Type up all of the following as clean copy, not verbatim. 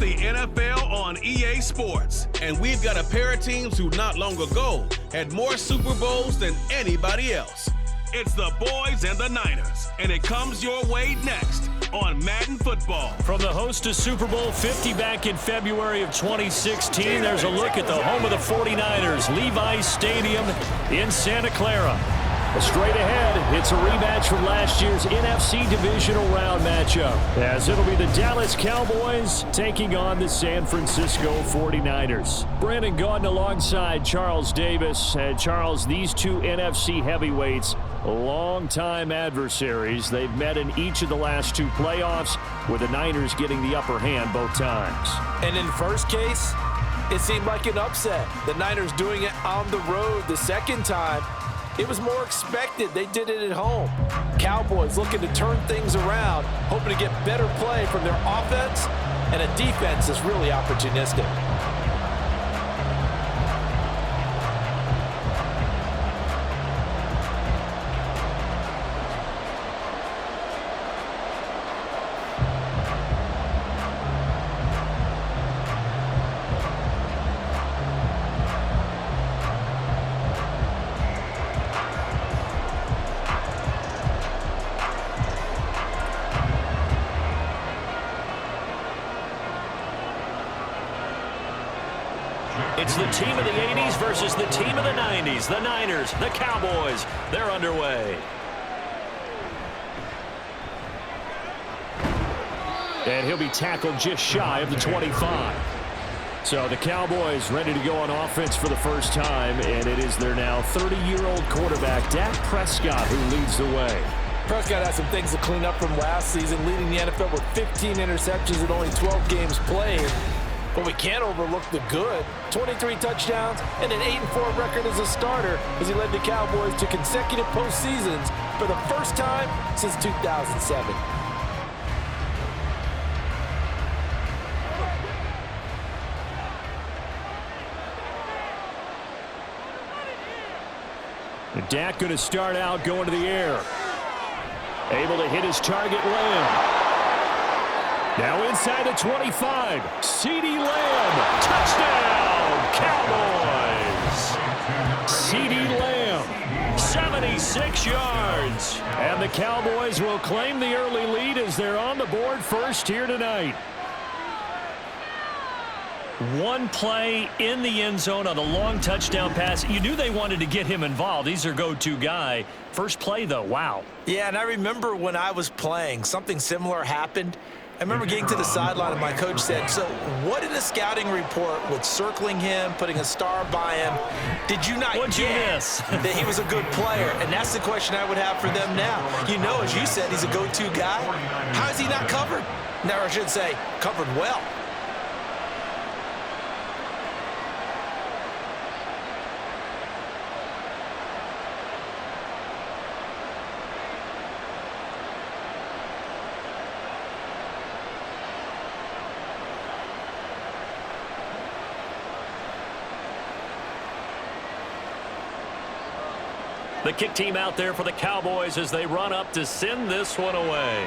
the NFL on EA Sports. And we've got a pair of teams who not long ago had more Super Bowls than anybody else. It's the Boys and the Niners, and it comes your way next on Madden Football. From the host of Super Bowl 50 back in February of 2016, there's a look at the home of the 49ers, Levi's Stadium in Santa Clara. Straight ahead, it's a rematch from last year's NFC Divisional Round matchup, as it'll be the Dallas Cowboys taking on the San Francisco 49ers. Brandon Gaudin alongside Charles Davis. Charles, these two NFC heavyweights, long-time adversaries. They've met in each of the last two playoffs, with the Niners getting the upper hand both times. And in the first case, it seemed like an upset. The Niners doing it on the road. The second time, it was more expected. They did it at home. Cowboys looking to turn things around, hoping to get better play from their offense and a defense that's really opportunistic. It's the team of the 80s versus the team of the 90s. The Niners, the Cowboys, they're underway. And he'll be tackled just shy of the 25. So the Cowboys ready to go on offense for the first time, and it is their now 30-year-old quarterback, Dak Prescott, who leads the way. Prescott has some things to clean up from last season, leading the NFL with 15 interceptions and only 12 games played. But we can't overlook the good. 23 touchdowns and an 8-4 record as a starter as he led the Cowboys to consecutive postseasons for the first time since 2007. Dak going to start out going to the air. Able to hit his target, Lamb. Now inside the 25, CeeDee Lamb, touchdown, Cowboys. CeeDee Lamb, 76 yards. And the Cowboys will claim the early lead as they're on the board first here tonight. One play in the end zone on a long touchdown pass. You knew they wanted to get him involved. He's their go-to guy. First play, though, wow. Yeah, and I remember when I was playing, something similar happened. I remember getting to the sideline and my coach said, so what in the scouting report with circling him, putting a star by him, did you not get that he was a good player? And that's the question I would have for them now. You know, as you said, he's a go-to guy. How is he not covered? Now, I should say, covered well. The kick team out there for the Cowboys as they run up to send this one away.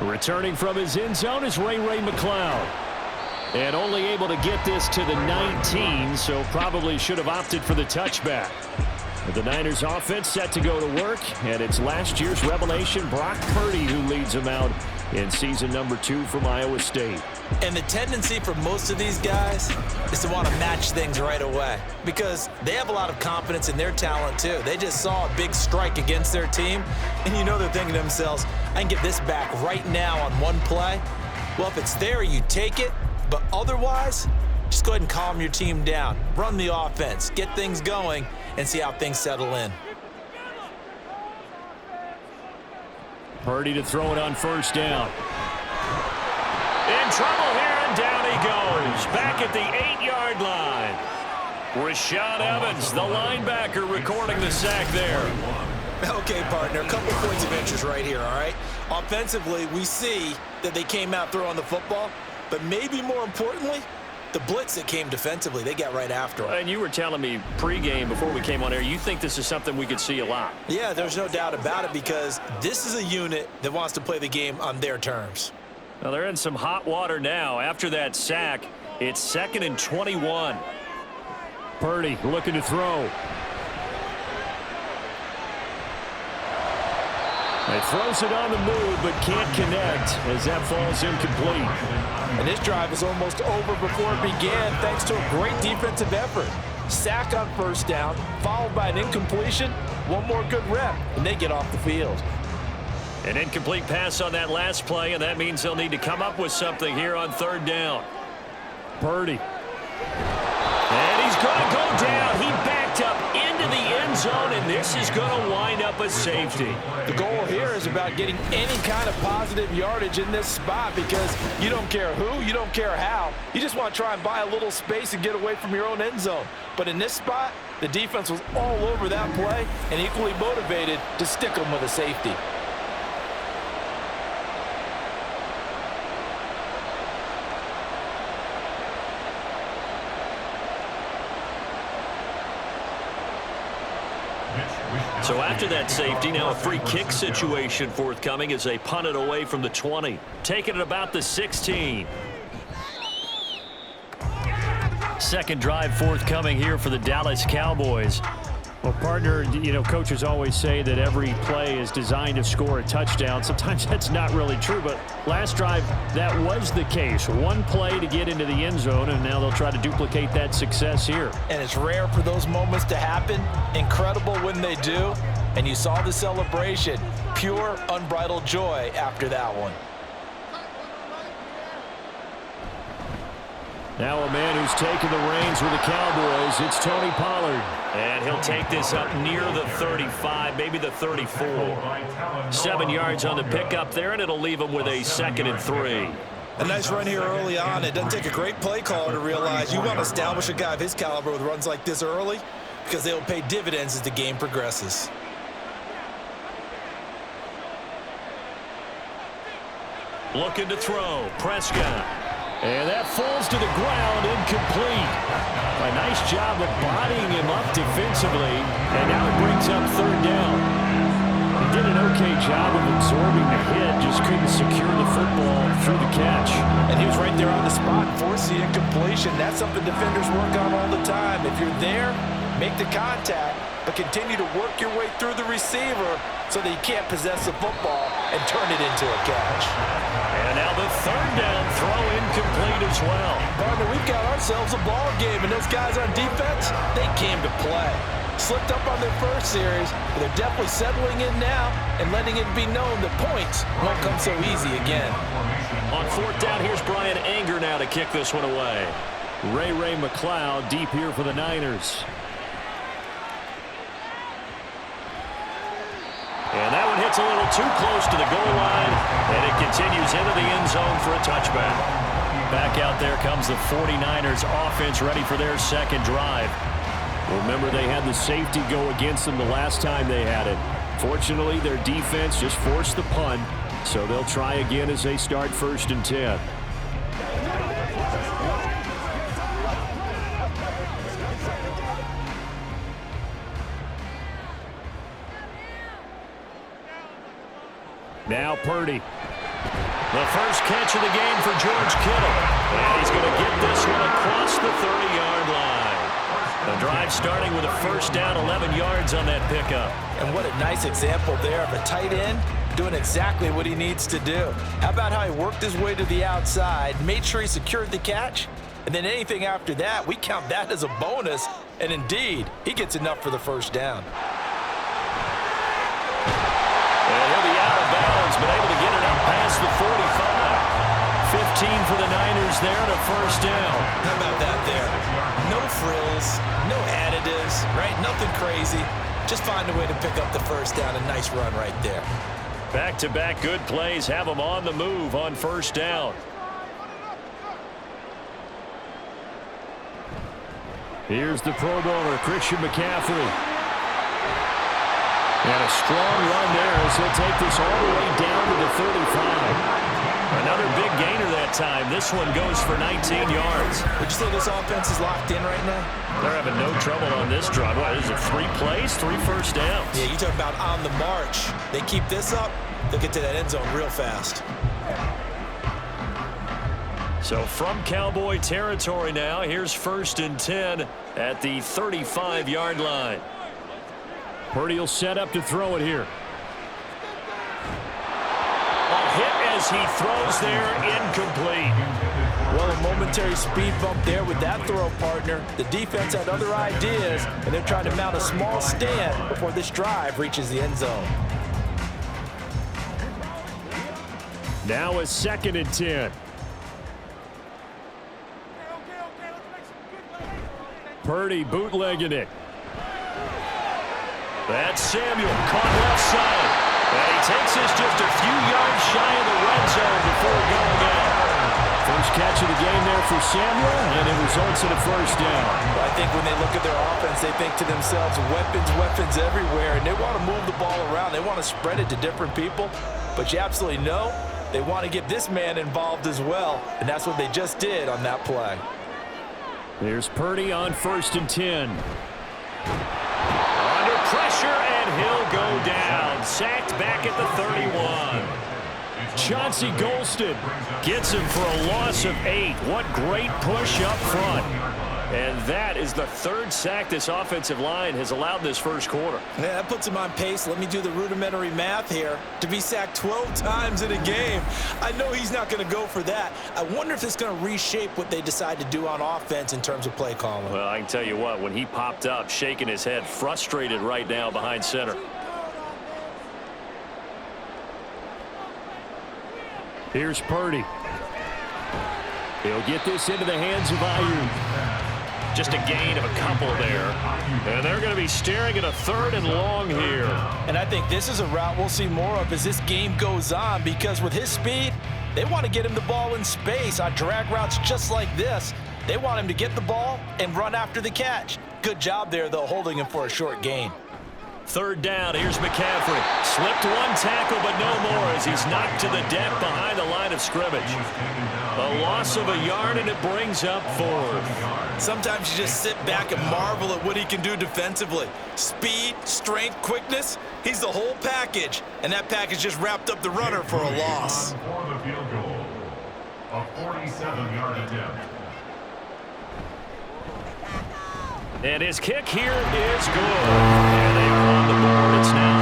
Returning from his end zone is Ray McCloud. And only able to get this to the 19, so probably should have opted for the touchback. The Niners offense set to go to work, and it's last year's revelation, Brock Purdy, who leads them out in season number 2 from Iowa State. And the tendency for most of these guys is to want to match things right away because they have a lot of confidence in their talent too. They just saw a big strike against their team, and you know they're thinking to themselves, I can get this back right now on one play. Well, if it's there, you take it, but otherwise, just go ahead and calm your team down. Run the offense, get things going, and see how things settle in. Purdy to throw it on first down. In trouble here, and down he goes. Back at the 8-yard line. Rashaan Evans, the linebacker, recording the sack there. Okay, partner, a couple points of interest right here, all right? Offensively, we see that they came out throwing the football, but maybe more importantly, the blitz that came defensively, they got right after him. And you were telling me pregame before we came on air, you think this is something we could see a lot. Yeah, there's no doubt about it because this is a unit that wants to play the game on their terms. Well, they're in some hot water now. After that sack, it's 2nd and 21. Purdy looking to throw. He throws it on the move, but can't connect as that falls incomplete. And this drive is almost over before it began thanks to a great defensive effort. Sack on first down, followed by an incompletion. One more good rep, and they get off the field. An incomplete pass on that last play, and that means they'll need to come up with something here on 3rd down. Purdy. And he's going to go down. He backed up into the end zone, and this is going to wind up a safety. The goal here is about getting any kind of positive yardage in this spot because you don't care who, you don't care how. You just want to try and buy a little space and get away from your own end zone. But in this spot, the defense was all over that play and equally motivated to stick them with a safety. So after that safety, now a free kick situation forthcoming as they punt it away from the 20. Taking it about the 16. Second drive forthcoming here for the Dallas Cowboys. Well, partner, you know, coaches always say that every play is designed to score a touchdown. Sometimes that's not really true, but last drive, that was the case. One play to get into the end zone, and now they'll try to duplicate that success here. And it's rare for those moments to happen. Incredible when they do. And you saw the celebration. Pure, unbridled joy after that one. Now a man who's taken the reins with the Cowboys, it's Tony Pollard. And he'll take this up near the 35, maybe the 34. 7 yards on the pickup there, and it'll leave him with a 2nd and 3. A nice run here early on. It doesn't take a great play caller to realize you want to establish a guy of his caliber with runs like this early because they will pay dividends as the game progresses. Looking to throw, Prescott. And that falls to the ground, incomplete. A nice job of bodying him up defensively, and now it brings up 3rd down. He did an okay job of absorbing the hit, just couldn't secure the football through the catch. And he was right there on the spot, forced the incompletion. That's something defenders work on all the time. If you're there, make the contact, but continue to work your way through the receiver so that you can't possess the football and turn it into a catch. And now the 3rd down throw incomplete as well. Partner, we've got ourselves a ball game, and those guys on defense, they came to play. Slipped up on their first series, but they're definitely settling in now and letting it be known that points won't come so easy again. On 4th down, here's Brian Anger now to kick this one away. Ray McCloud deep here for the Niners. And that one hits a little too close to the goal line, and it continues into the end zone for a touchback. Back out there comes the 49ers offense ready for their 2nd drive. Remember, they had the safety go against them the last time they had it. Fortunately, their defense just forced the punt, so they'll try again as they start 1st and 10. Now Purdy. The first catch of the game for George Kittle. And he's going to get this one across the 30-yard line. The drive starting with a 1st down, 11 yards on that pickup. And what a nice example there of a tight end doing exactly what he needs to do. How about how he worked his way to the outside, made sure he secured the catch, and then anything after that, we count that as a bonus. And indeed, he gets enough for the 1st down. And he'll be out of bounds, but able to get it up past the 45. 15 for the Niners there and a 1st down. How about that there? No frills, no additives, right? Nothing crazy. Just find a way to pick up the 1st down. A nice run right there. Back-to-back good plays have them on the move on 1st down. Here's the Pro Bowler, Christian McCaffrey. And a strong run there as he'll take this all the way down to the 35. Another big gainer that time. This one goes for 19 yards. Would you say this offense is locked in right now? They're having no trouble on this drive. What is it, 3 plays, 3 1st downs? Yeah, you talk about on the march. They keep this up, they'll get to that end zone real fast. So from Cowboy territory now, here's 1st and 10 at the 35-yard line. Purdy will set up to throw it here. A hit as he throws there, incomplete. Well, a momentary speed bump there with that throw, partner. The defense had other ideas, and they're trying to mount a small stand before this drive reaches the end zone. Now a 2nd and 10. Purdy bootlegging it. That's Samuel, caught left side. And he takes this just a few yards shy of the red zone before going out. First catch of the game there for Samuel, and it results in a 1st down. Well, I think when they look at their offense, they think to themselves, weapons everywhere, and they want to move the ball around. They want to spread it to different people, but you absolutely know they want to get this man involved as well, and that's what they just did on that play. There's Purdy on 1st and 10. Under pressure, and he'll go down. Sacked back at the 31. Chauncey Golston gets him for a loss of 8. What great push up front. And that is the 3rd sack this offensive line has allowed this first quarter. Yeah, that puts him on pace. Let me do the rudimentary math here. To be sacked 12 times in a game, I know he's not going to go for that. I wonder if it's going to reshape what they decide to do on offense in terms of play calling. Well, I can tell you what, when he popped up, shaking his head, frustrated right now behind center. Here's Purdy. He'll get this into the hands of Ayuk. Just a gain of a couple there. And they're going to be staring at a 3rd and long here. And I think this is a route we'll see more of as this game goes on, because with his speed, they want to get him the ball in space on drag routes just like this. They want him to get the ball and run after the catch. Good job there, though, holding him for a short gain. 3rd down, here's McCaffrey. Slipped one tackle, but no more as he's knocked to the deck behind the line of scrimmage. A loss of a yard, and it brings up 4th. Sometimes you just sit back and marvel at what he can do defensively. Speed, strength, quickness, he's the whole package. And that package just wrapped up the runner for a loss. For the field goal, a 47-yard attempt. And his kick here is good. And they are on the board. It's now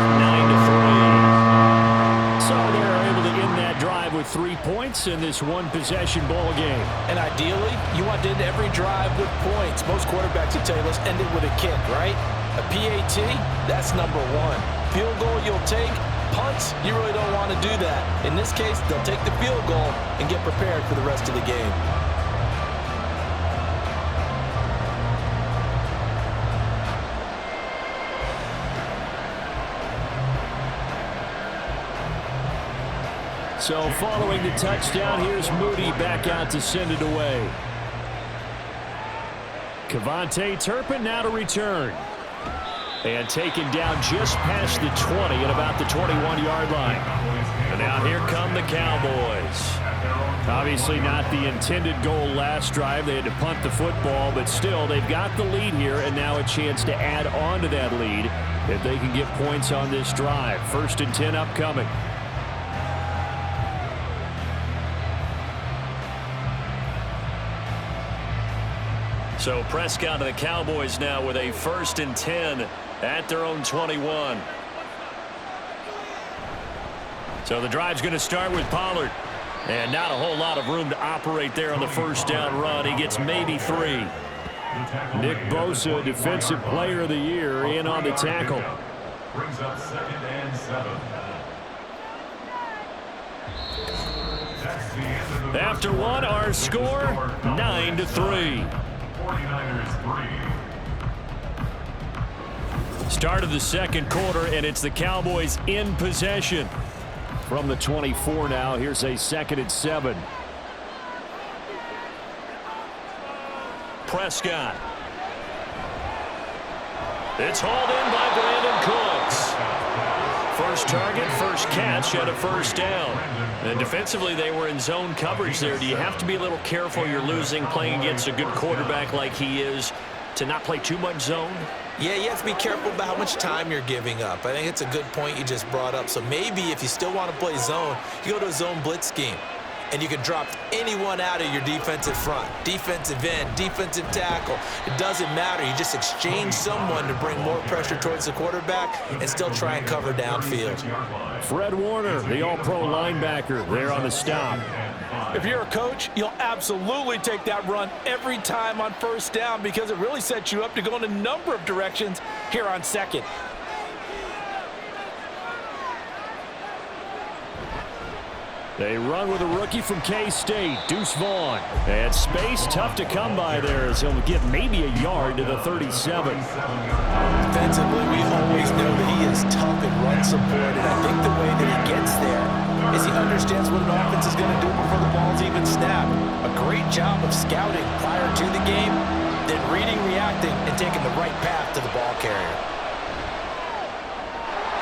9-3. So they're able to end that drive with 3 points in this one-possession ball game. And ideally, you want to end every drive with points. Most quarterbacks would tell you, let's end it with a kick, right? A PAT, that's #1. Field goal you'll take. Punts, you really don't want to do that. In this case, they'll take the field goal and get prepared for the rest of the game. So following the touchdown, here's Moody back out to send it away. Kevontae Turpin now to return. And taken down just past the 20 at about the 21-yard line. And now here come the Cowboys. Obviously not the intended goal last drive. They had to punt the football, but still they've got the lead here and now a chance to add on to that lead if they can get points on this drive. 1st and 10 upcoming. So Prescott and the Cowboys now with a 1st and 10 at their own 21. So the drive's going to start with Pollard. And not a whole lot of room to operate there on the 1st down run. He gets maybe 3. Nick Bosa, Defensive Player of the Year, in on the tackle. Brings up 2nd and 7. That's the end of the After one, our score, 9-3. 49ers 3. Start of the second quarter, and it's the Cowboys in possession. From the 24 now, here's a 2nd and 7. Prescott. It's hauled in by Brandon Cooks. First target, first catch, and a 1st down. And defensively, they were in zone coverage there. Do you have to be a little careful? You're losing, playing against a good quarterback like he is, to not play too much zone? Yeah, you have to be careful about how much time you're giving up. I think it's a good point you just brought up. So maybe if you still want to play zone, you go to a zone blitz scheme. and you can drop anyone out of your defensive front. Defensive end, defensive tackle. It doesn't matter. You just exchange someone to bring more pressure towards the quarterback and still try and cover downfield. Fred Warner, the all-pro linebacker, there on the stop. If you're a coach, you'll absolutely take that run every time on first down because it really sets you up to go in a number of directions here on second. They run with a rookie from K-State, Deuce Vaughn. And space tough to come by there as he'll get maybe a yard to the 37. Defensively, we always know that he is tough and run support, and I think the way that he gets there is he understands what an offense is going to do before the ball's even snapped. A great job of scouting prior to the game, then reading, reacting, and taking the right path to the ball carrier.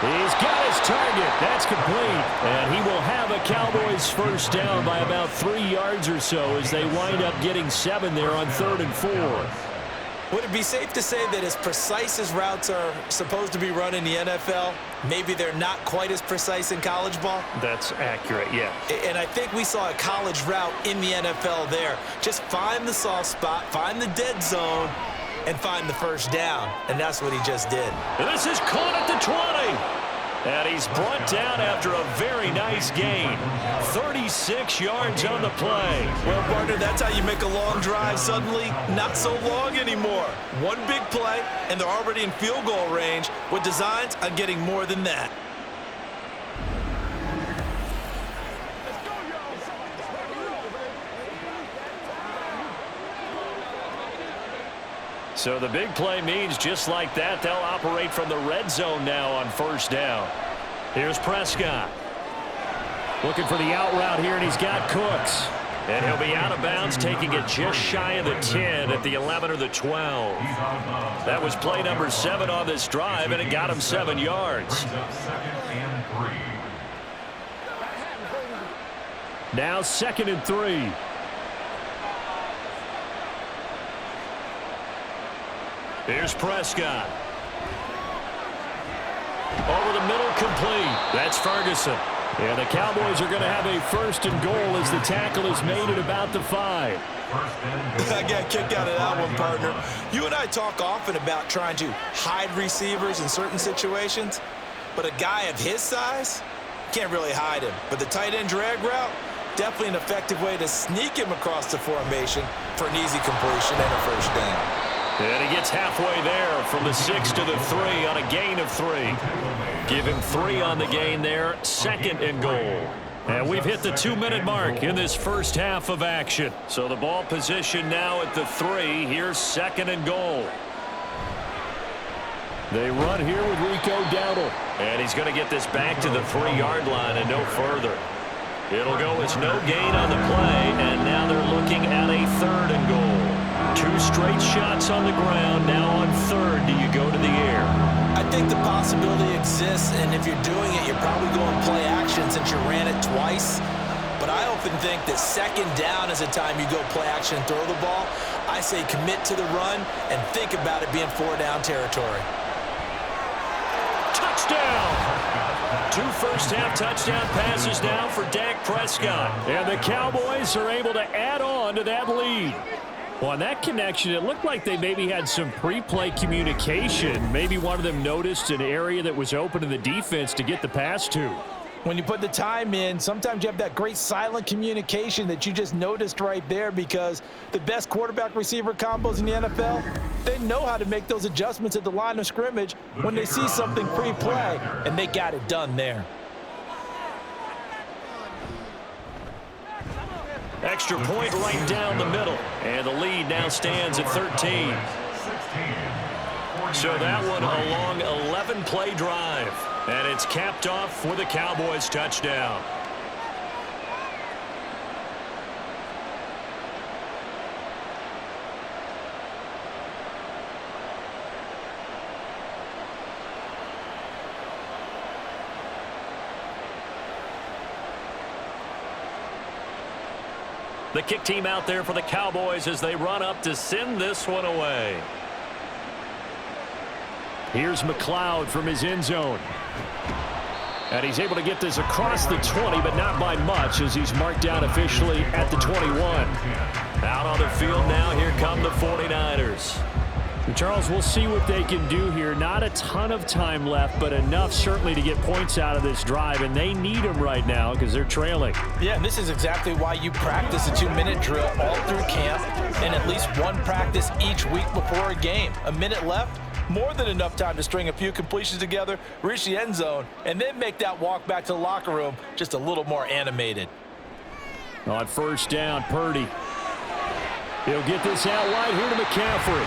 He's got his target. That's complete. And he will have a Cowboys first down by about 3 yards or so as they wind up getting 7 there on 3rd and 4. Would it be safe to say that as precise as routes are supposed to be run in the NFL, maybe they're not quite as precise in college ball? That's accurate, yeah. And I think we saw a college route in the NFL there. Just find the soft spot, find the dead zone, and find the first down. And that's what he just did. And this is caught at the 20. And he's brought down after a very nice gain. 36 yards on the play. Well, partner, that's how you make a long drive suddenly not so long anymore. One big play, and they're already in field goal range with designs on getting more than that. So the big play means just like that, they'll operate from the red zone now on first down. Here's Prescott. Looking for the out route here, and he's got Cooks. And he'll be out of bounds, taking it just shy of the 10 at the 11 or the 12. That was play number 7 on this drive, and it got him 7 yards. Now 2nd and 3. Here's Prescott. Over the middle, complete. That's Ferguson. And the Cowboys are going to have a 1st and goal as the tackle is made at about the 5. I got a kick out of that one, partner. You and I talk often about trying to hide receivers in certain situations, but a guy of his size can't really hide him. But the tight end drag route, definitely an effective way to sneak him across the formation for an easy completion and a first down. And he gets halfway there from the 6 to the 3 on a gain of 3. Give him 3 on the gain there, 2nd and goal. And we've hit the 2-minute mark in this first half of action. So the ball position now at the 3. Here's 2nd and goal. They run here with Rico Dowdle. And he's going to get this back to the 3-yard line and no further. It'll go as no gain on the play, and now they're looking at a 3rd and goal. 2 straight shots on the ground. Now on 3rd, do you go to the air? I think the possibility exists, and if you're doing it, you're probably going play action since you ran it twice. But I often think that 2nd down is the time you go play action and throw the ball. I say commit to the run and think about it being 4-down territory. Touchdown! 2 first-half touchdown passes now for Dak Prescott. And the Cowboys are able to add on to that lead. Well, on that connection, it looked like they maybe had some pre-play communication. Maybe one of them noticed an area that was open in the defense to get the pass to. When you put the time in, sometimes you have that great silent communication that you just noticed right there, because the best quarterback-receiver combos in the NFL, they know how to make those adjustments at the line of scrimmage when they see something pre-play, and they got it done there. Extra point right down the middle. And the lead now stands at 13. So that one a long 11-play drive. And it's capped off with a Cowboys touchdown. The kick team out there for the Cowboys as they run up to send this one away. Here's McLeod from his end zone. And he's able to get this across the 20, but not by much as he's marked down officially at the 21. Out on the field now, here come the 49ers. Charles, we'll see what they can do here. Not a ton of time left, but enough certainly to get points out of this drive, and they need them right now because they're trailing. Yeah, and this is exactly why you practice a 2-minute drill all through camp and at least one practice each week before a game. A minute left, more than enough time to string a few completions together, reach the end zone, and then make that walk back to the locker room just a little more animated. On first down, Purdy. He'll get this out wide here to McCaffrey.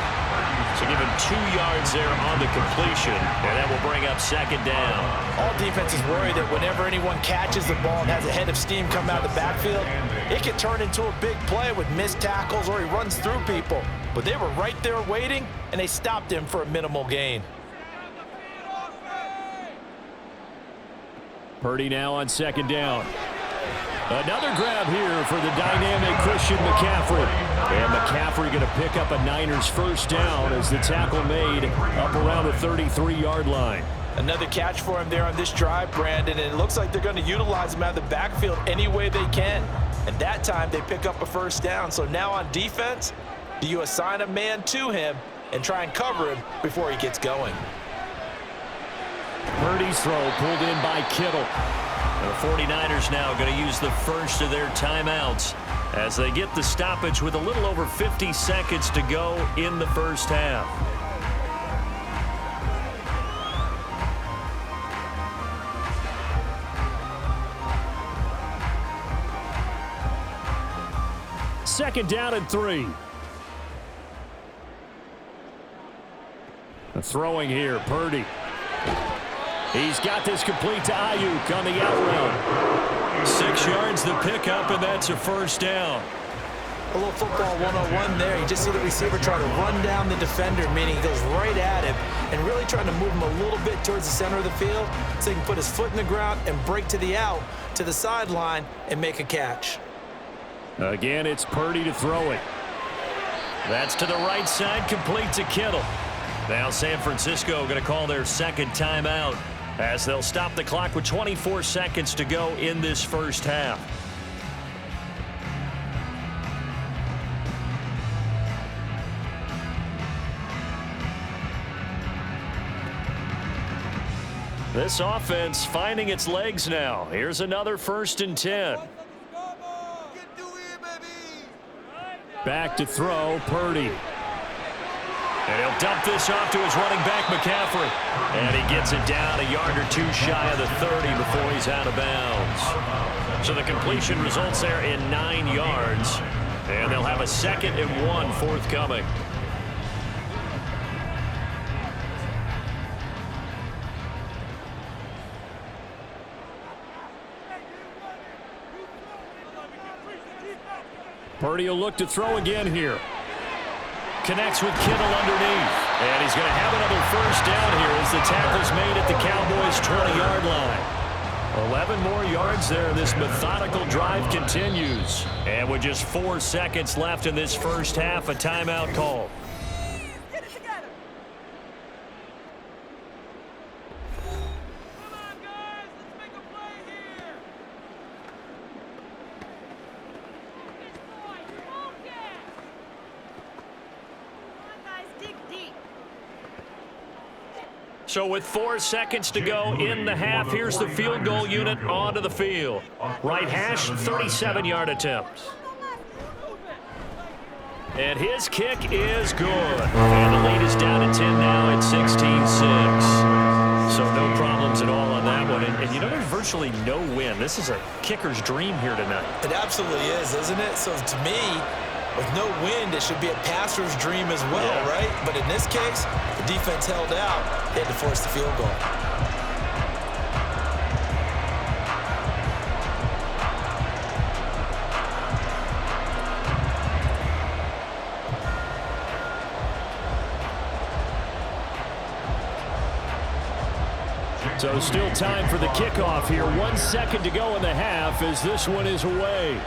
So give him 2 yards there on the completion, and that will bring up second down. All defenses worry that whenever anyone catches the ball and has a head of steam come out of the backfield, it can turn into a big play with missed tackles or he runs through people. But they were right there waiting, and they stopped him for a minimal gain. Purdy now on second down. Another grab here for the dynamic Christian McCaffrey. And McCaffrey going to pick up a Niners first down as the tackle made up around the 33-yard line. Another catch for him there on this drive, Brandon, and it looks like they're going to utilize him out of the backfield any way they can. And that time they pick up a first down. So now on defense, do you assign a man to him and try and cover him before he gets going? Purdy's throw pulled in by Kittle. The 49ers now going to use the first of their timeouts as they get the stoppage with a little over 50 seconds to go in the first half. Second down and 3. Throwing here, Purdy. He's got this complete to Ayuk on the out route. 6 yards the pickup, and that's a first down. A little football 101 there. You just see the receiver try to run down the defender, meaning he goes right at him and really trying to move him a little bit towards the center of the field so he can put his foot in the ground and break to the out, to the sideline, and make a catch. Again, it's Purdy to throw it. That's to the right side, complete to Kittle. Now San Francisco going to call their second timeout as they'll stop the clock with 24 seconds to go in this first half. This offense finding its legs now. Here's another 1st and 10. Back to throw, Purdy. And he'll dump this off to his running back, McCaffrey. And he gets it down a yard or 2 shy of the 30 before he's out of bounds. So the completion results there in 9 yards. And they'll have a 2nd and 1 forthcoming. Purdy will look to throw again here. Connects with Kittle underneath. And he's going to have another first down here as the tackle's made at the Cowboys' 20-yard line. 11 more yards there. This methodical drive continues. And with just 4 seconds left in this first half, a timeout call. So with 4 seconds to go in the half, here's the field goal unit onto the field. Right hash, 37-yard attempt. And his kick is good. And the lead is down to 10 now at 16-6. So no problems at all on that one. And you know, there's virtually no win. This is a kicker's dream here tonight. It absolutely is, isn't it? So to me, with no wind, it should be a passer's dream as well, right? But in this case, the defense held out. They had to force the field goal. So still time for the kickoff here. 1 second to go in the half as this one is away.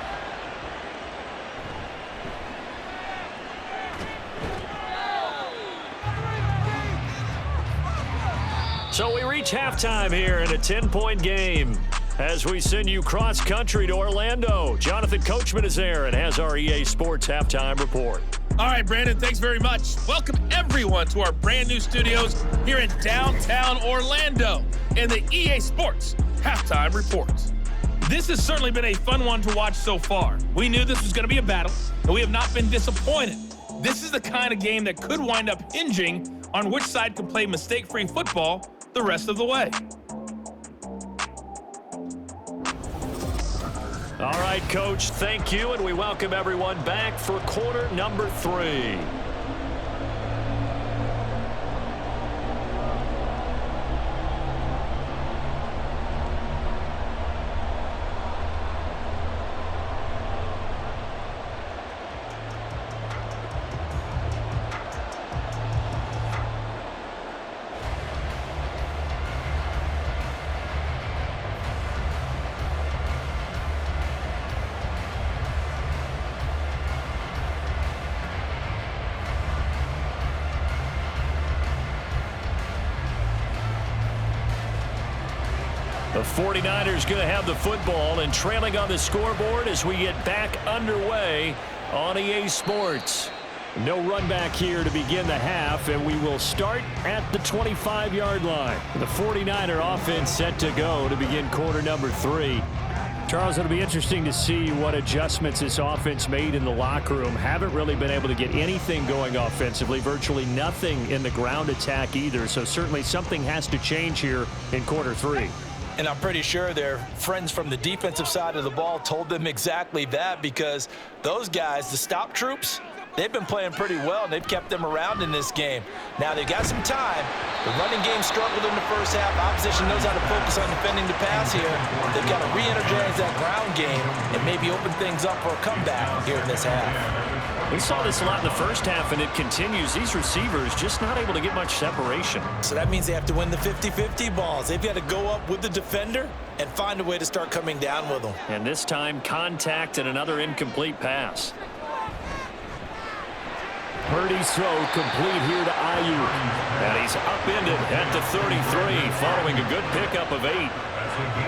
So we reach Sports halftime here in a 10-point game. As we send you cross-country to Orlando, Jonathan Coachman is there and has our EA Sports halftime report. All right, Brandon, thanks very much. Welcome, everyone, to our brand-new studios here in downtown Orlando in the EA Sports halftime report. This has certainly been a fun one to watch so far. We knew this was going to be a battle, and we have not been disappointed. This is the kind of game that could wind up hinging on which side can play mistake-free football the rest of the way. All right, Coach, thank you, and we welcome everyone back for quarter number 3. The 49ers going to have the football and trailing on the scoreboard as we get back underway on EA Sports. No run back here to begin the half, and we will start at the 25-yard line. The 49er offense set to go to begin quarter number 3. Charles, it'll be interesting to see what adjustments this offense made in the locker room. Haven't really been able to get anything going offensively, virtually nothing in the ground attack either, so certainly something has to change here in quarter 3. And I'm pretty sure their friends from the defensive side of the ball told them exactly that, because those guys, the stop troops, they've been playing pretty well, and they've kept them around in this game. Now, they've got some time. The running game struggled in the first half. Opposition knows how to focus on defending the pass here. They've got to re-energize that ground game and maybe open things up for a comeback here in this half. We saw this a lot in the first half, and it continues. These receivers just not able to get much separation. So that means they have to win the 50-50 balls. They've got to go up with the defender and find a way to start coming down with them. And this time, contact and another incomplete pass. Purdy's throw complete here to Ayuk. And he's upended at the 33, following a good pickup of 8.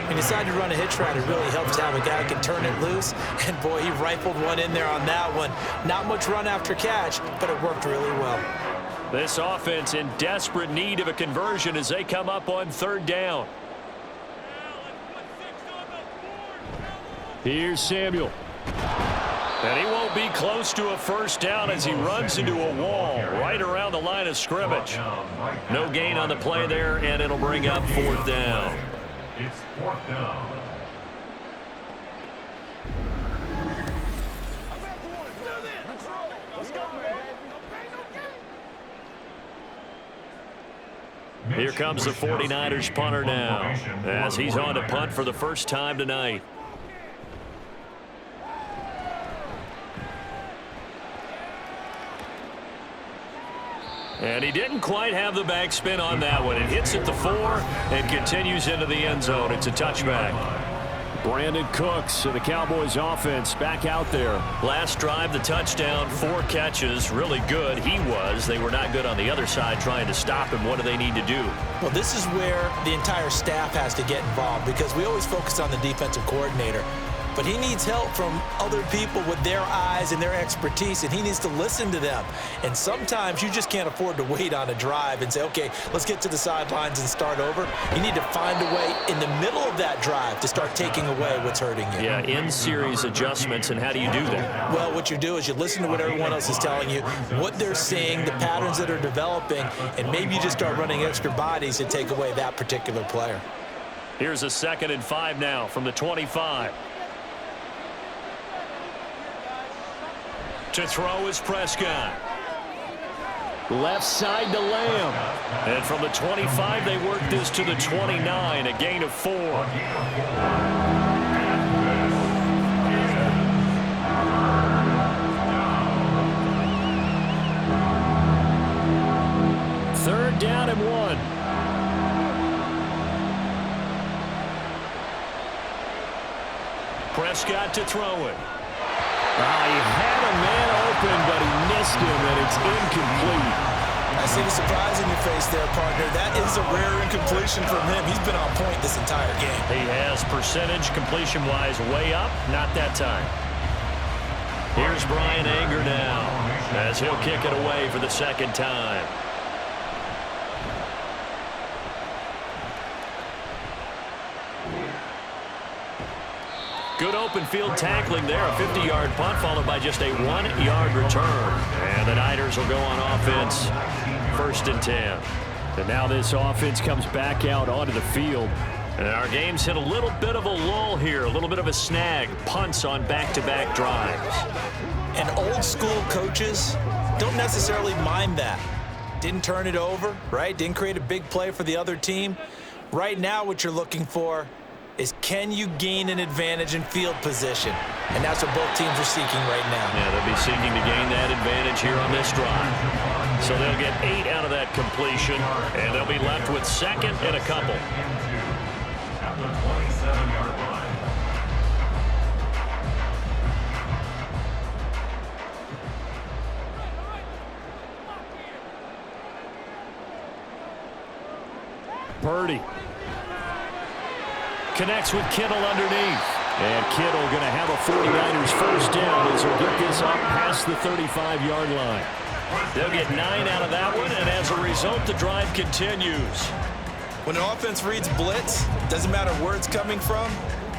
He decided to run a hitch route. It really helps to have a guy who can turn it loose. And, boy, he rifled one in there on that one. Not much run after catch, but it worked really well. This offense in desperate need of a conversion as they come up on 3rd down. Here's Samuel. And he won't be close to a first down as he runs into a wall right around the line of scrimmage. No gain on the play there, and it'll bring up 4th down. It's 4th down. Here comes the 49ers punter now as he's on to punt for the first time tonight. And he didn't quite have the backspin on that one. It hits at the 4 and continues into the end zone. It's a touchback. Brandon Cooks of the Cowboys offense back out there. Last drive, the touchdown, 4 catches. Really good. He was. They were not good on the other side trying to stop him. What do they need to do? Well, this is where the entire staff has to get involved, because we always focus on the defensive coordinator. But he needs help from other people with their eyes and their expertise, and he needs to listen to them. And sometimes you just can't afford to wait on a drive and say, okay, let's get to the sidelines and start over. You need to find a way in the middle of that drive to start taking away what's hurting you. Yeah, in-series adjustments, and how do you do that? Well, what you do is you listen to what everyone else is telling you, what they're seeing, the patterns that are developing, and maybe you just start running extra bodies to take away that particular player. Here's a 2nd and 5 now from the 25. To throw is Prescott. Left side to Lamb. And from the 25, they work this to the 29, a gain of 4. Third down and 1. Prescott to throw it. He had a man open, but he missed him, and it's incomplete. I see the surprise in your face there, partner. That is a rare incompletion from him. He's been on point this entire game. He has percentage completion-wise way up, not that time. Here's Bryan Anger now as he'll kick it away for the second time. Good open field tackling there. A 50-yard punt followed by just a 1-yard return. And the Niners will go on offense. 1st and 10. And now this offense comes back out onto the field. And our game's hit a little bit of a lull here. A little bit of a snag. Punts on back-to-back drives. And old school coaches don't necessarily mind that. Didn't turn it over, right? Didn't create a big play for the other team. Right now what you're looking for is, can you gain an advantage in field position? And that's what both teams are seeking right now. Yeah, they'll be seeking to gain that advantage here on this drive. So they'll get 8 out of that completion, and they'll be left with 2nd and a couple. At the 27-yard line. Purdy connects with Kittle underneath. And Kittle going to have a 49ers first down as he'll get this up past the 35-yard line. They'll get 9 out of that one, and as a result, the drive continues. When an offense reads blitz, doesn't matter where it's coming from,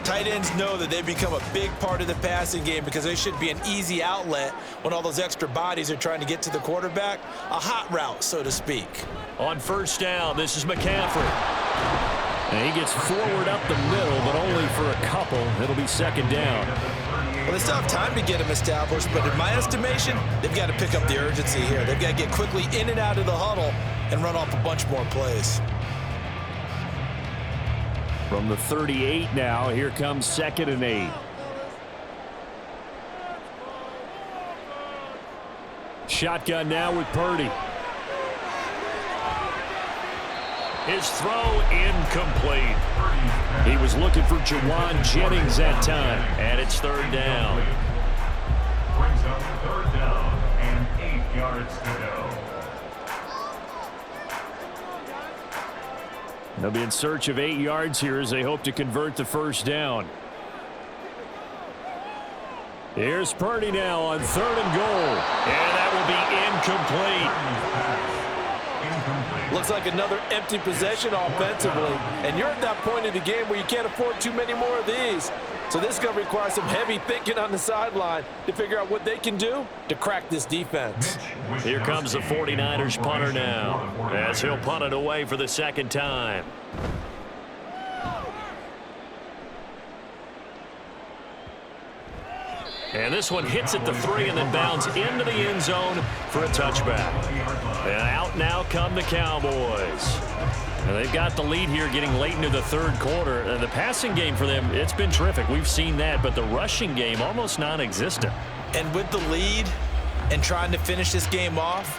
tight ends know that they become a big part of the passing game because they should be an easy outlet when all those extra bodies are trying to get to the quarterback. A hot route, so to speak. On first down, this is McCaffrey. And he gets forward up the middle, but only for a couple. It'll be 2nd down. Well, they still have time to get him established, but in my estimation, they've got to pick up the urgency here. They've got to get quickly in and out of the huddle and run off a bunch more plays. From the 38 now, here comes 2nd and 8. Shotgun now with Purdy. His throw incomplete. He was looking for Jawan Jennings that time, and it's 3rd down. Brings up 3rd down and 8 yards to go. They'll be in search of 8 yards here as they hope to convert the first down. Here's Purdy now on 3rd and goal. And that will be incomplete. Looks like another empty possession offensively. And you're at that point in the game where you can't afford too many more of these. So this is going to require some heavy thinking on the sideline to figure out what they can do to crack this defense. Here comes the 49ers punter now as he'll punt it away for the 2nd time. And this one hits at the 3 and then bounds into the end zone for a touchback. And out now come the Cowboys. And they've got the lead here getting late into the 3rd quarter. And the passing game for them, it's been terrific. We've seen that, but the rushing game almost non-existent. And with the lead and trying to finish this game off,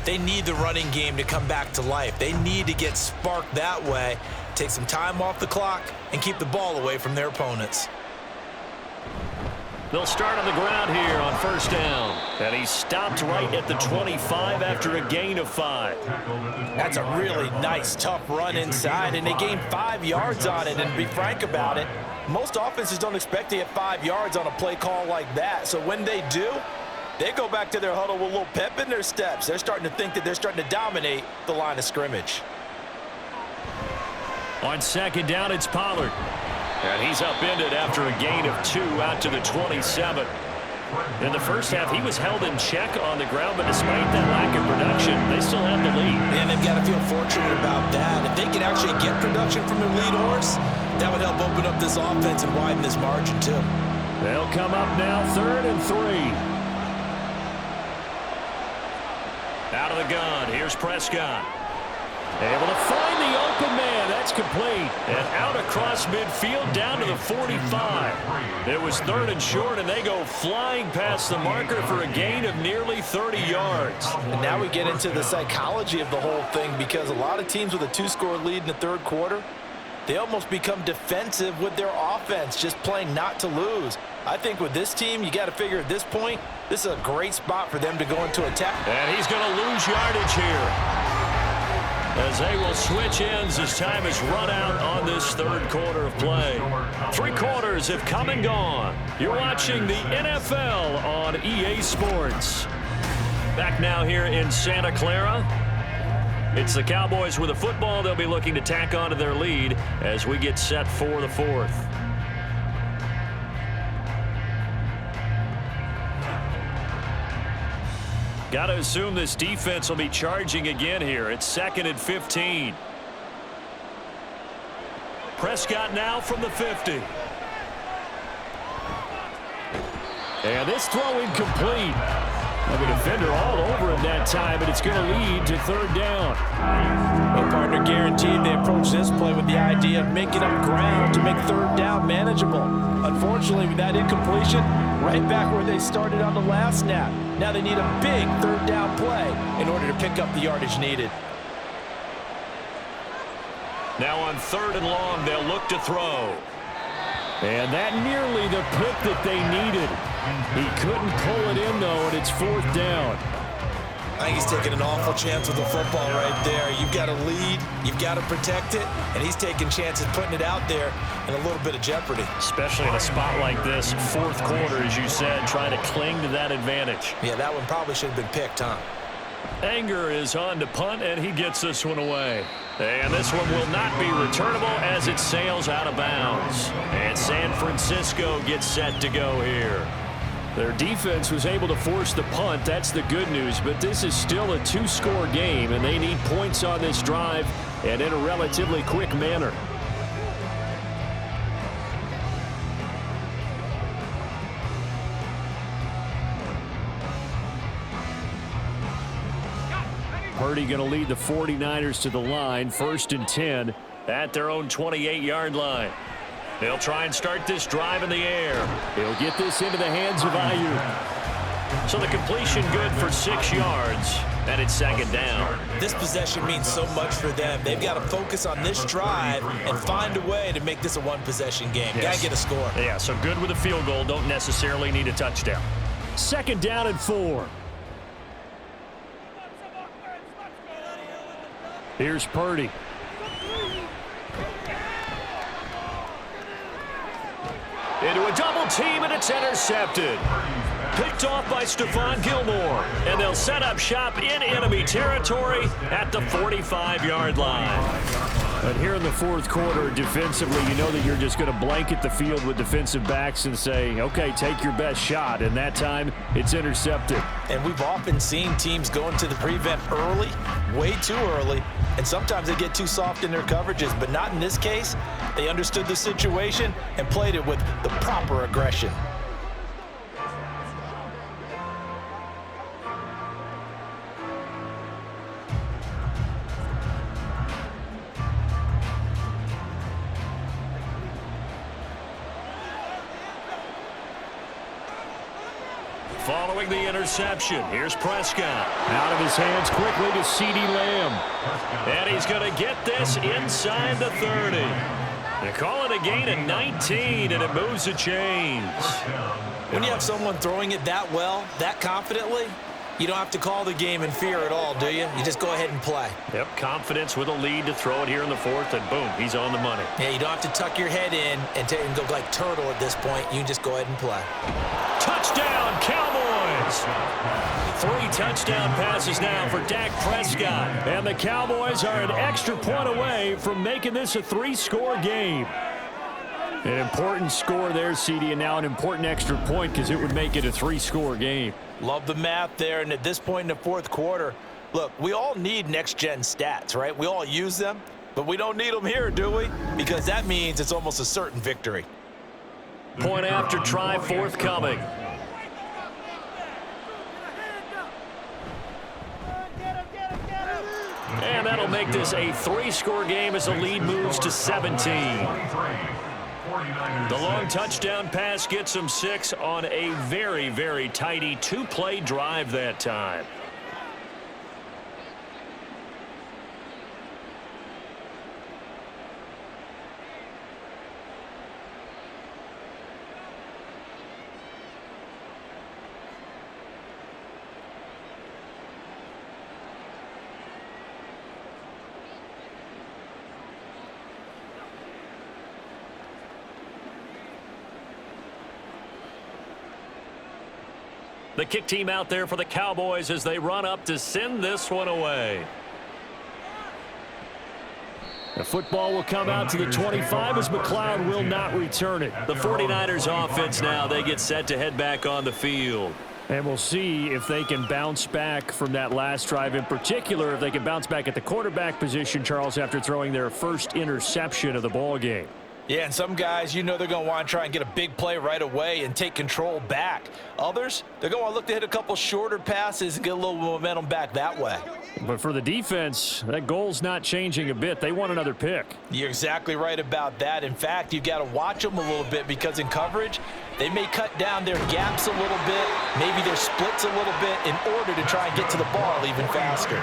they need the running game to come back to life. They need to get sparked that way, take some time off the clock, and keep the ball away from their opponents. They'll start on the ground here on first down. And he stopped right at the 25 after a gain of 5. That's a really nice, tough run inside, and they gained 5 yards on it. And to be frank about it, most offenses don't expect to get 5 yards on a play call like that. So when they do, they go back to their huddle with a little pep in their steps. They're starting to think that they're starting to dominate the line of scrimmage. On 2nd down, it's Pollard. And he's upended after a gain of 2 out to the 27. In the first half, he was held in check on the ground, but despite that lack of production, they still have the lead. And they've got to feel fortunate about that. If they can actually get production from their lead horse, that would help open up this offense and widen this margin, too. They'll come up now 3rd and 3. Out of the gun, here's Prescott. Able to find the open man. That's complete. And out across midfield down to the 45. It was 3rd and short, and they go flying past the marker for a gain of nearly 30 yards. And now we get into the psychology of the whole thing, because a lot of teams with a 2-score lead in the 3rd quarter, they almost become defensive with their offense, just playing not to lose. I think with this team, you got to figure at this point, this is a great spot for them to go into attack. And he's going to lose yardage here, as they will switch ends as time has run out on this third quarter of play. 3 quarters have come and gone. You're watching the NFL on EA Sports. Back now here in Santa Clara. It's the Cowboys with the football. They'll be looking to tack on to their lead as we get set for the fourth. Got to assume this defense will be charging again here. It's 2nd and 15. Prescott now from the 50. And this throw incomplete. And the defender all over him that time, but it's going to lead to 3rd down. Well, partner, guaranteed they approach this play with the idea of making up ground to make 3rd down manageable. Unfortunately, with that incompletion, right back where they started on the last snap. Now they need a big 3rd down play in order to pick up the yardage needed. Now on 3rd and long, they'll look to throw. And that nearly the pick that they needed. He couldn't pull it in, though, and it's 4th down. I think he's taking an awful chance with the football right there. You've got to lead, you've got to protect it, and he's taking chances putting it out there in a little bit of jeopardy. Especially in a spot like this, 4th quarter, as you said, trying to cling to that advantage. Yeah, that one probably should have been picked, huh? Anger is on to punt, and he gets this one away. And this one will not be returnable as it sails out of bounds. And San Francisco gets set to go here. Their defense was able to force the punt. That's the good news. But this is still a 2-score game, and they need points on this drive and in a relatively quick manner. Purdy going to lead the 49ers to the line, 1st and 10 at their own 28-yard line. They'll try and start this drive in the air. He'll get this into the hands of Ayuk. So the completion good for 6 yards, and it's 2nd down. This possession means so much for them. They've got to focus on this drive and find a way to make this a 1-possession game. Yes. Got to get a score. Yeah, so good with a field goal. Don't necessarily need a touchdown. 2nd down and 4. Here's Purdy. Into a double team, and it's intercepted. Picked off by Stephon Gilmore. And they'll set up shop in enemy territory at the 45-yard line. But here in the 4th quarter, defensively, you know that you're just going to blanket the field with defensive backs and say, okay, take your best shot. And that time, it's intercepted. And we've often seen teams go into the prevent early, way too early, and sometimes they get too soft in their coverages, but not in this case. They understood the situation and played it with the proper aggression. Following the interception, here's Prescott. Out of his hands quickly to CeeDee Lamb. And he's going to get this inside the 30. They call it a gain of 19, and it moves the chains. When you have someone throwing it that well, that confidently, you don't have to call the game in fear at all, do you? You just go ahead and play. Yep, confidence with a lead to throw it here in the 4th, and boom, he's on the money. Yeah, you don't have to tuck your head in and go like turtle at this point. You can just go ahead and play. Touchdown, Cowboys! 3 touchdown passes now for Dak Prescott. And the Cowboys are an extra point away from making this a 3-score game. An important score there, CD, and now an important extra point because it would make it a 3-score game. Love the math there, and at this point in the 4th quarter, look, we all need next-gen stats, right? We all use them, but we don't need them here, do we? Because that means it's almost a certain victory. Point after try forthcoming. And that'll make this a 3-score game as the lead moves to 17. The long touchdown pass gets them 6 on a very, very tidy 2-play drive that time. The kick team out there for the Cowboys as they run up to send this one away. The football will come out to the 25 as McLeod will not return it. The 49ers offense now, they get set to head back on the field. And we'll see if they can bounce back from that last drive, in particular if they can bounce back at the quarterback position, Charles, after throwing their first interception of the ball game. Yeah, and some guys, you know they're going to want to try and get a big play right away and take control back. Others, they're going to look to hit a couple shorter passes and get a little momentum back that way. But for the defense, that goal's not changing a bit. They want another pick. You're exactly right about that. In fact, you've got to watch them a little bit because in coverage, they may cut down their gaps a little bit, maybe their splits a little bit in order to try and get to the ball even faster.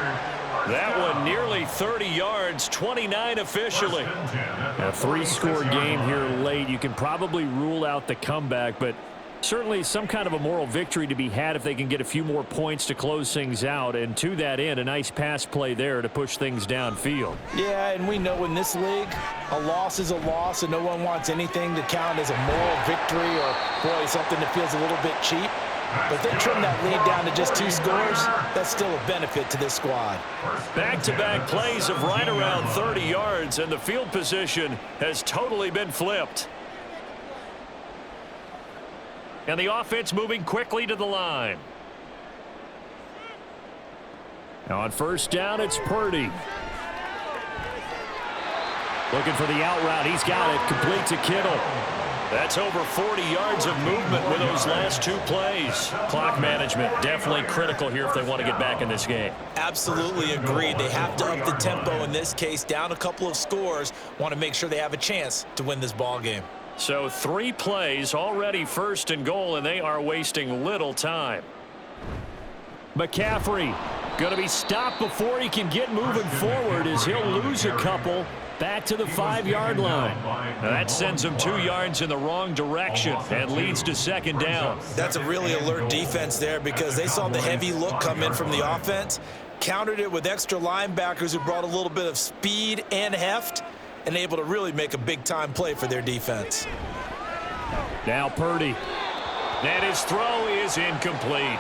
That one nearly 30 yards, 29 officially. A 3-score game here late. You can probably rule out the comeback, but certainly some kind of a moral victory to be had if they can get a few more points to close things out. And to that end, a nice pass play there to push things downfield. Yeah, and we know in this league, a loss is a loss, and no one wants anything to count as a moral victory or, boy, something that feels a little bit cheap. But if they trim that lead down to just 2 scores, that's still a benefit to this squad. Back-to-back plays of right around 30 yards, and the field position has totally been flipped. And the offense moving quickly to the line. Now on first down, it's Purdy. Looking for the out route. He's got it. Complete to Kittle. That's over 40 yards of movement with those last 2 plays. Clock management definitely critical here if they want to get back in this game. Absolutely agreed. They have to up the tempo in this case, down a couple of scores. Want to make sure they have a chance to win this ball game. So 3 plays already first and goal, and they are wasting little time. McCaffrey going to be stopped before he can get moving forward as he'll lose a couple. Back to the 5-yard line. Now that sends him 2 yards in the wrong direction and leads to second down. That's a really alert defense there because they saw the heavy look come in from the offense, countered it with extra linebackers who brought a little bit of speed and heft, and able to really make a big-time play for their defense. Now Purdy. And his throw is incomplete.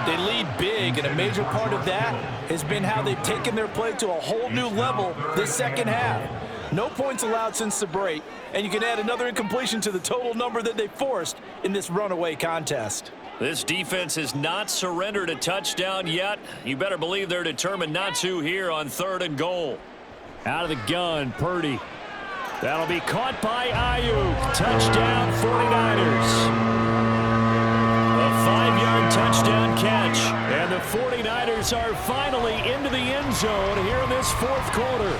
They lead big, and a major part of that has been how they've taken their play to a whole new level this second half. No points allowed since the break, and you can add another incompletion to the total number that they forced in this runaway contest. This defense has not surrendered a touchdown yet. You better believe they're determined not to here on 3rd and goal. Out of the gun, Purdy. That'll be caught by Ayuk. Touchdown, 49ers. A 5-yard touchdown catch, and the 49ers are finally into the end zone here in this 4th quarter.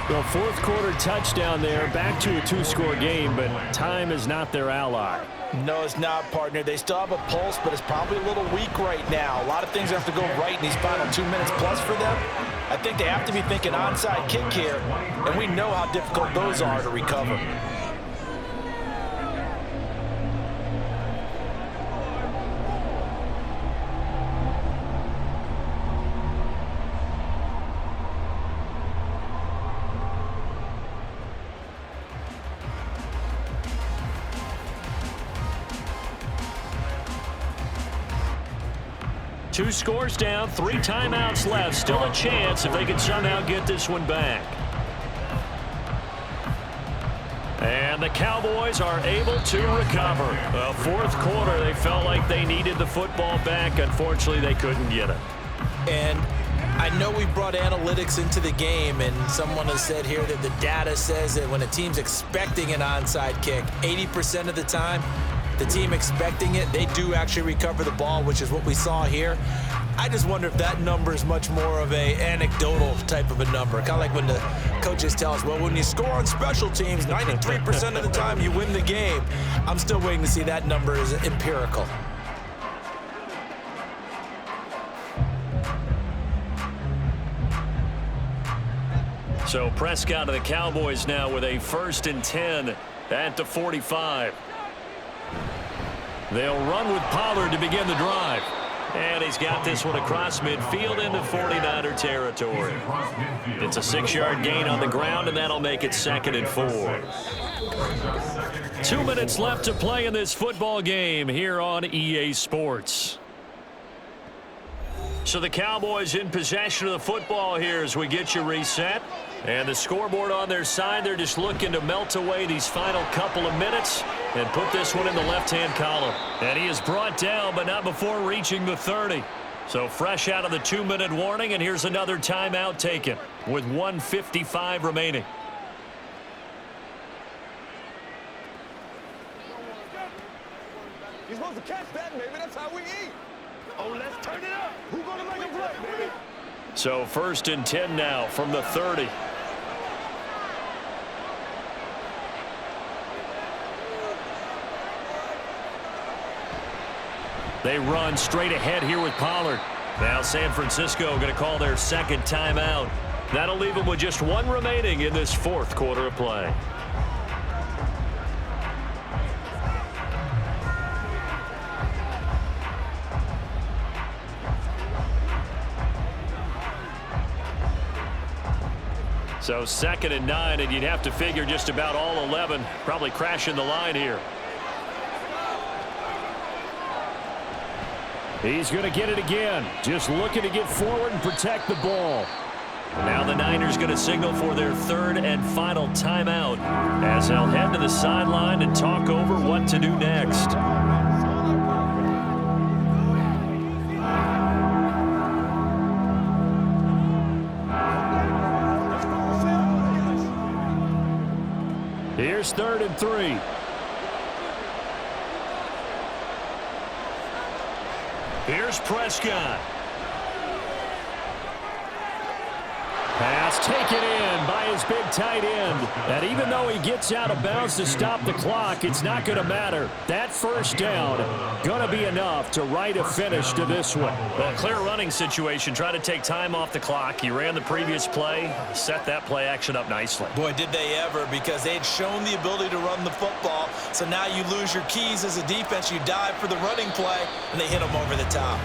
The 4th quarter touchdown there, back to a 2-score game, but time is not their ally. No, it's not, partner. They still have a pulse, but it's probably a little weak right now. A lot of things have to go right in these final 2 minutes plus for them. I think they have to be thinking onside kick here, and we know how difficult those are to recover. Two scores down, 3 timeouts left. Still a chance if they can somehow get this one back. And the Cowboys are able to recover. The 4th quarter, they felt like they needed the football back. Unfortunately, they couldn't get it. And I know we brought analytics into the game, and someone has said here that the data says that when a team's expecting an onside kick, 80% of the time, the team expecting it, they do actually recover the ball, which is what we saw here. I just wonder if that number is much more of a anecdotal type of a number. Kind of like when the coaches tell us, well, when you score on special teams, 93% of the time you win the game. I'm still waiting to see that number is empirical. So Prescott of the Cowboys now with a 1st and 10 at the 45. They'll run with Pollard to begin the drive. And he's got this one across midfield into 49er territory. It's a 6-yard gain on the ground, and that'll make it 2nd and 4. 2 minutes left to play in this football game here on EA Sports. So the Cowboys in possession of the football here as we get you reset. And the scoreboard on their side, they're just looking to melt away these final couple of minutes and put this one in the left-hand column. And he is brought down, but not before reaching the 30. So fresh out of the 2-minute warning, and here's another timeout taken with 1:55 remaining. You're supposed to catch that, baby. That's how we eat. Oh, let's turn it up. Who's going to make a play, baby? So 1st and 10 now from the 30. They run straight ahead here with Pollard. Now San Francisco going to call their second timeout. That'll leave them with just 1 remaining in this 4th quarter of play. So 2nd and 9, and you'd have to figure just about all 11 probably crashing the line here. He's going to get it again. Just looking to get forward and protect the ball. Now the Niners going to signal for their 3rd and final timeout as they'll head to the sideline and talk over what to do next. Here's 3rd and 3. Here's Prescott. Pass taken in by his big tight end. And even though he gets out of bounds to stop the clock, it's not going to matter. That 1st down going to be enough to write a finish to this one. Well, clear running situation. Try to take time off the clock. He ran the previous play, set that play action up nicely. Boy, did they ever, because they had shown the ability to run the football. So now you lose your keys as a defense. You dive for the running play, and they hit them over the top.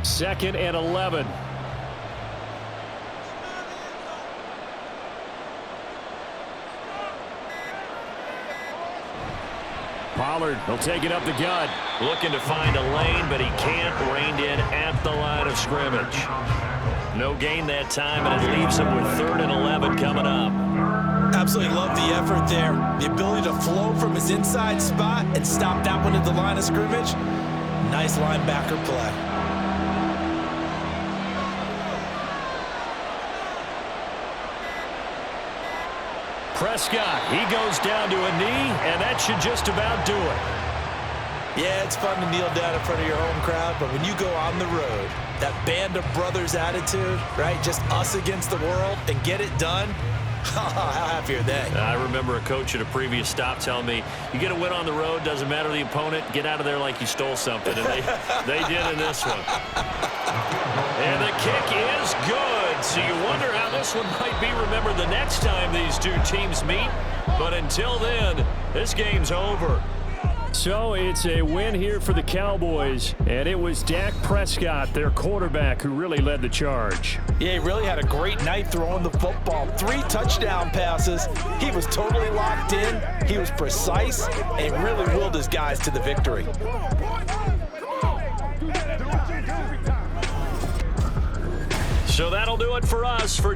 Second and 11. Pollard will take it up the gut. Looking to find a lane, but he can't. Reined in at the line of scrimmage. No gain that time, and it leaves him with 3rd and 11 coming up. Absolutely love the effort there. The ability to flow from his inside spot and stop that one at the line of scrimmage. Nice linebacker play. Prescott, he goes down to a knee, and that should just about do it. Yeah, it's fun to kneel down in front of your home crowd, but when you go on the road, that band of brothers attitude, right? Just us against the world and get it done. How happy are they? I remember a coach at a previous stop telling me, you get a win on the road, doesn't matter the opponent, get out of there like you stole something. And they did in this one. And the kick is good. So you wonder how this one might be remembered the next time these two teams meet. But until then, this game's over. So it's a win here for the Cowboys, and it was Dak Prescott, their quarterback, who really led the charge. Yeah, he really had a great night throwing the football. 3 touchdown passes. He was totally locked in. He was precise and really willed his guys to the victory. So that'll do it for us for